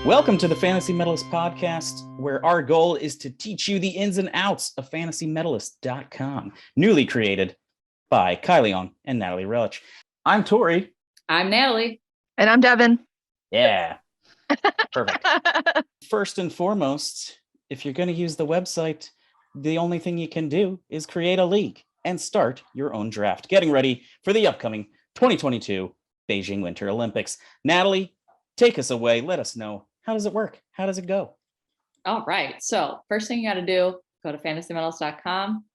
Welcome to the Fantasy Medalist podcast, where our goal is to teach you the ins and outs of FantasyMedalist.com, newly created by Kai Leon and Natalie Relich. I'm Tori. I'm Natalie. And I'm Devin. Yeah. Perfect. First and foremost, if you're going to use the website, the only thing you can do is create a league and start your own draft, getting ready for the upcoming 2022 Beijing Winter Olympics. Natalie, take us away. Let us know. How does it work? How does it go? All right. So first thing you got to do, go to fantasymedalist.com.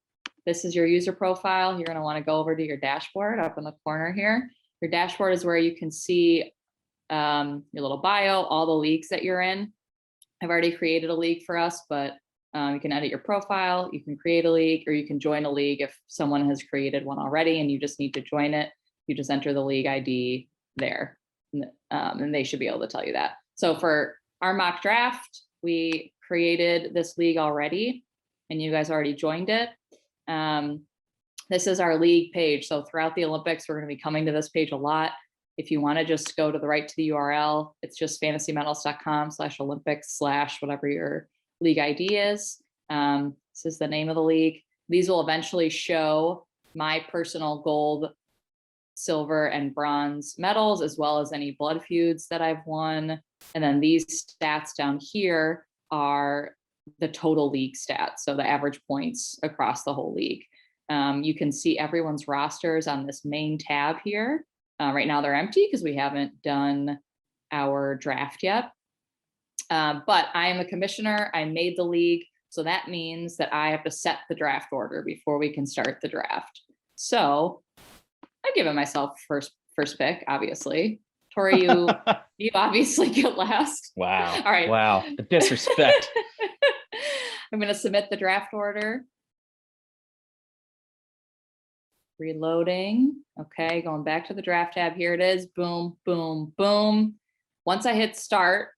This is your user profile. You're going to want to go over to your dashboard up in the corner here. Your dashboard is where you can see your little bio, all the leagues that you're in. I've already created a league for us, but you can edit your profile. You can create a league, or you can join a league if someone has created one already and you just need to join it. You just enter the league ID there, and they should be able to tell you that. So for our mock draft, we created this league already, and you guys already joined it. This is our league page. So throughout the Olympics, we're going to be coming to this page a lot. If you want to just go to the right to the URL, it's just fantasymedalist.com/Olympics/ whatever your league ID is. This is the name of the league. These will eventually show my personal gold, silver, and bronze medals, as well as any blood feuds that I've won. And then these stats down here are the total league stats, so the average points across the whole league. You can see everyone's rosters on this main tab here. Right now they're empty because we haven't done our draft yet. But I am a commissioner. I made the league, so that means that I have to set the draft order before we can start the draft. So I've given myself first pick, obviously. Tori, you obviously get last. Wow. All right. Wow. The disrespect. I'm going to submit the draft order. Reloading. Okay, going back to the draft tab. Here it is. Boom, boom, boom. Once I hit start,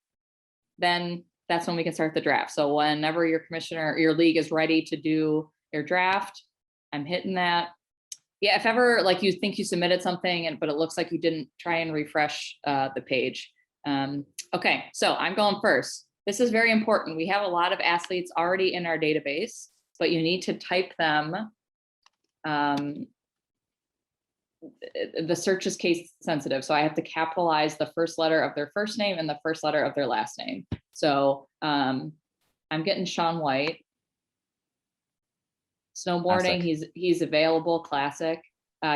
then that's when we can start the draft. So whenever your commissioner, your league is ready to do your draft, I'm hitting that. Yeah, if ever like you think you submitted something but it looks like you didn't, try and refresh the page. Okay, so I'm going first. This is very important. We have a lot of athletes already in our database, but you need to type them. The search is case sensitive, so I have to capitalize the first letter of their first name and the first letter of their last name. So I'm getting Sean White. Snowboarding, Classic. he's available, classic.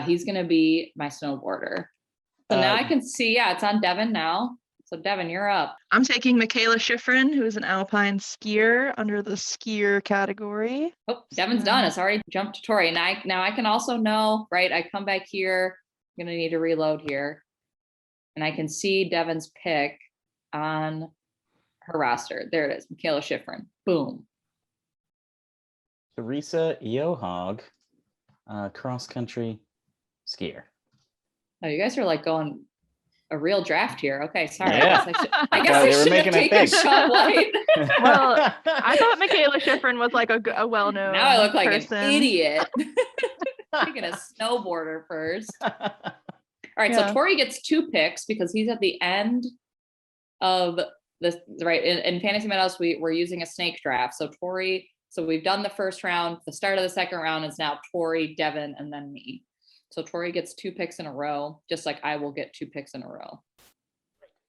He's going to be my snowboarder. So now I can see, yeah, it's on Devin now. So Devin, you're up. I'm taking Michaela Schifrin, who is an alpine skier under the skier category. Oh, Devin's done. It's already jumped to Tori. And now I can also know, right? I come back here. I'm going to need to reload here. And I can see Devin's pick on her roster. There it is, Michaela Schifrin. Boom. Teresa Johag, cross-country skier. Oh, you guys are like going a real draft here. Okay, sorry. Yeah. I guess I should have taken Sean White. Well, I thought Michaela Schifrin was like a well-known Now I look like person. an idiot. Taking a snowboarder first. All right, Yeah. so Tori gets 2 picks because he's at the end of this, right? In Fantasy Medalist, we're using a snake draft. So Tori, so we've done the first round. The start of the second round is now Tori, Devin, and then me. So Tori gets 2 picks in a row, just like I will get 2 picks in a row.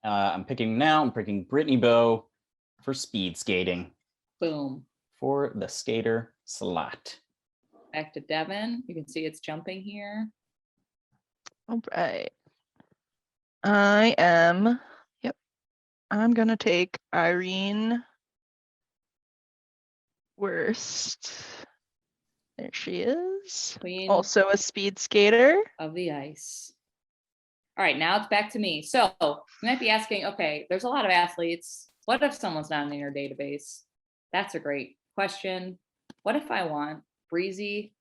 I'm picking Brittany Bowe for speed skating. Boom. For the skater slot. Back to Devin. You can see it's jumping here. All right. I'm going to take Irene Wurst. There she is. Queen Also a speed skater. of the ice. All right, now it's back to me. So you might be asking, okay, there's a lot of athletes. What if someone's not in your database? That's a great question. What if I want Breezy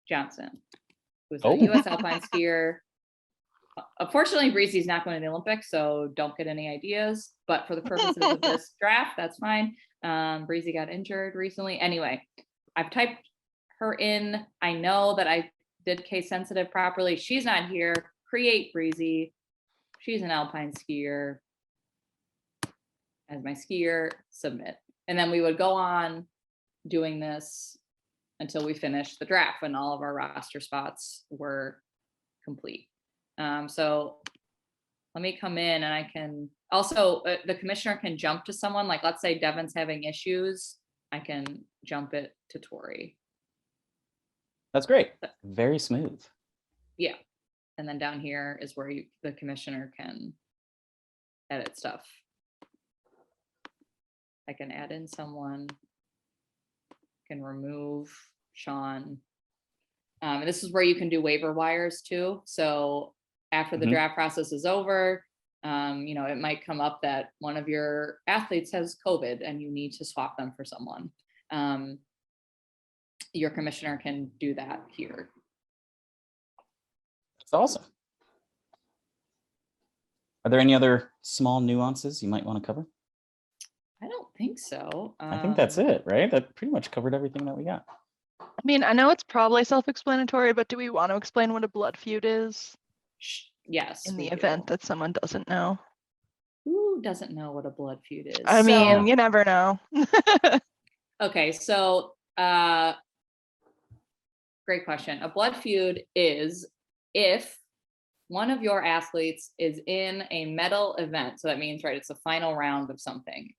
Johnson, who's a U.S. alpine skier? Unfortunately, Breezy's not going to the Olympics, so don't get any ideas. But for the purposes of this draft, that's fine. Breezy got injured recently. Anyway, I've typed her in. I know that I did case sensitive properly. She's not here. Create Breezy. She's an alpine skier. as my skier, submit. And then we would go on doing this until we finished the draft when all of our roster spots were complete. So let me come in and I can also, the commissioner can jump to someone, like let's say Devin's having issues, I can jump it to Tori. That's great. Very smooth. Yeah. And then down here is where the commissioner can edit stuff. I can add in someone, can remove Sean. And this is where you can do waiver wires too. So after the draft process is over, it might come up that one of your athletes has COVID and you need to swap them for someone. Your commissioner can do that here. That's awesome. Are there any other small nuances you might want to cover? I don't think so. I think that's it, right? That pretty much covered everything that we got. I mean, I know it's probably self-explanatory, but do we want to explain what a blood feud is? Yes. In the event that someone doesn't know. Who doesn't know what a blood feud is? I mean, you never know. Okay, so great question. A blood feud is if one of your athletes is in a medal event. So that means, right, it's the final round of something.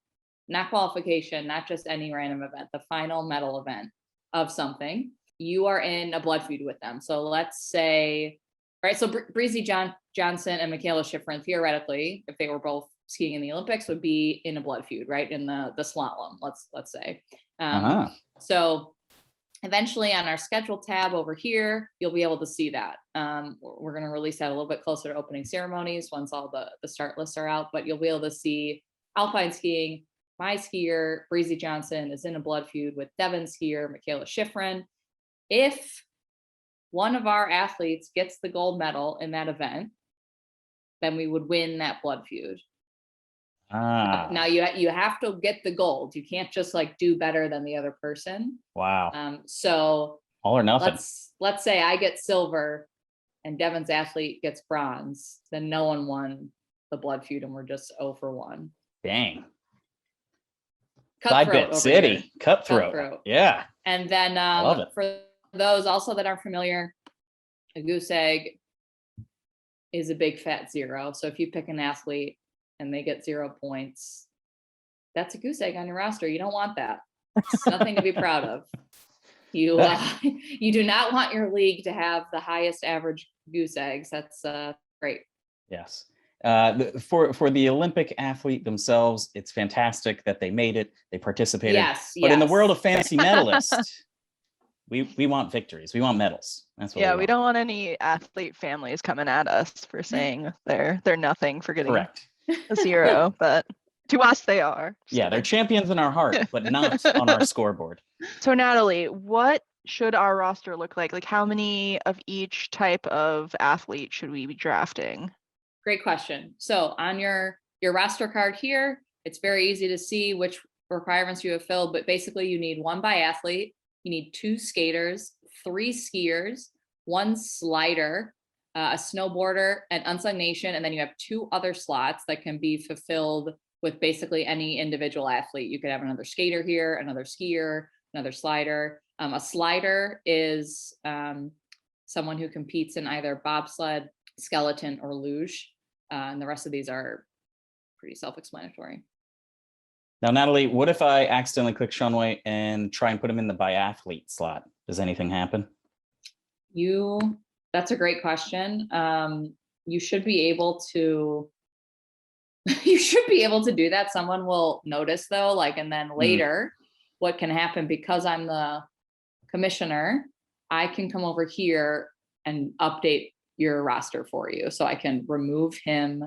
Not qualification, not just any random event, the final medal event of something. You are in a blood feud with them. So let's say, right, so Breezy Johnson and Michaela Schifrin, theoretically, if they were both skiing in the Olympics, would be in a blood feud, right, in the slalom, let's say. So eventually on our schedule tab over here, you'll be able to see that. We're going to release that a little bit closer to opening ceremonies once all the start lists are out, but you'll be able to see alpine skiing. My skier, Breezy Johnson, is in a blood feud with Devin skier, Michaela Schifrin. If one of our athletes gets the gold medal in that event, then we would win that blood feud. Now you have to get the gold. You can't just like do better than the other person. Wow. So all or nothing. Let's say I get silver and Devin's athlete gets bronze, then no one won the blood feud and we're just 0 for 1. Dang. Cutthroat City. Cutthroat. Yeah. And then for those also that aren't familiar, a goose egg is a big fat 0. So if you pick an athlete and they get 0 points, that's a goose egg on your roster. You don't want that. It's nothing to be proud of. You do not want your league to have the highest average goose eggs. That's great. Yes. For the Olympic athlete themselves, it's fantastic that they made it. They participated. Yes. But in the world of fantasy medalist, we want victories. We want medals. That's what we don't want any athlete families coming at us for saying they're nothing for getting a 0, but to us they are. So. Yeah, they're champions in our heart, but not on our scoreboard. So Natalie, what should our roster look like? Like how many of each type of athlete should we be drafting? Great question. So on your roster card here, it's very easy to see which requirements you have filled, but basically you need 1 biathlete, you need 2 skaters, 3 skiers, 1 slider, a snowboarder, an unsung nation, and then you have 2 other slots that can be fulfilled with basically any individual athlete. You could have another skater here, another skier, another slider. A slider is someone who competes in either bobsled, skeleton, or luge. And the rest of these are pretty self-explanatory. Now, Natalie, what if I accidentally click Sean White and try and put him in the biathlete slot? Does anything happen? That's a great question. You should be able to do that. Someone will notice though, and then later what can happen, because I'm the commissioner, I can come over here and update your roster for you. So I can remove him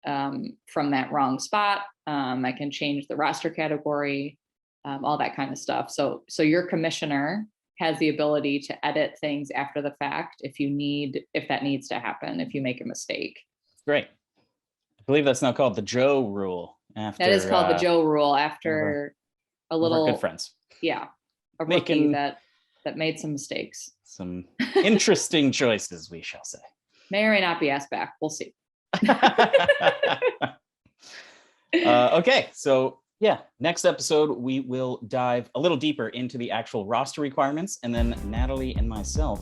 from that wrong spot. I can change the roster category, all that kind of stuff. So your commissioner has the ability to edit things after the fact if that needs to happen, if you make a mistake. Great. I believe that's now called the Joe rule. That is called the Joe rule after a little good friends. Yeah. A rookie that made some mistakes. Some interesting choices, we shall say. May or may not be asked back. We'll see. Okay, so yeah, next episode we will dive a little deeper into the actual roster requirements, and then Natalie and myself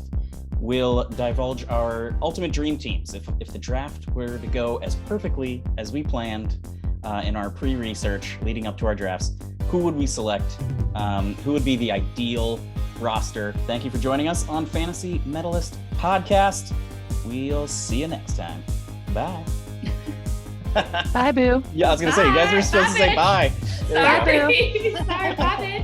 will divulge our ultimate dream teams. If the draft were to go as perfectly as we planned in our pre-research leading up to our drafts, who would we select? Who would be the ideal roster? Thank you for joining us on Fantasy Medalist Podcast. We'll see you next time. Bye. Bye, Boo. Yeah, I was gonna say, you guys were supposed to say bye. Sorry, bye, bitch.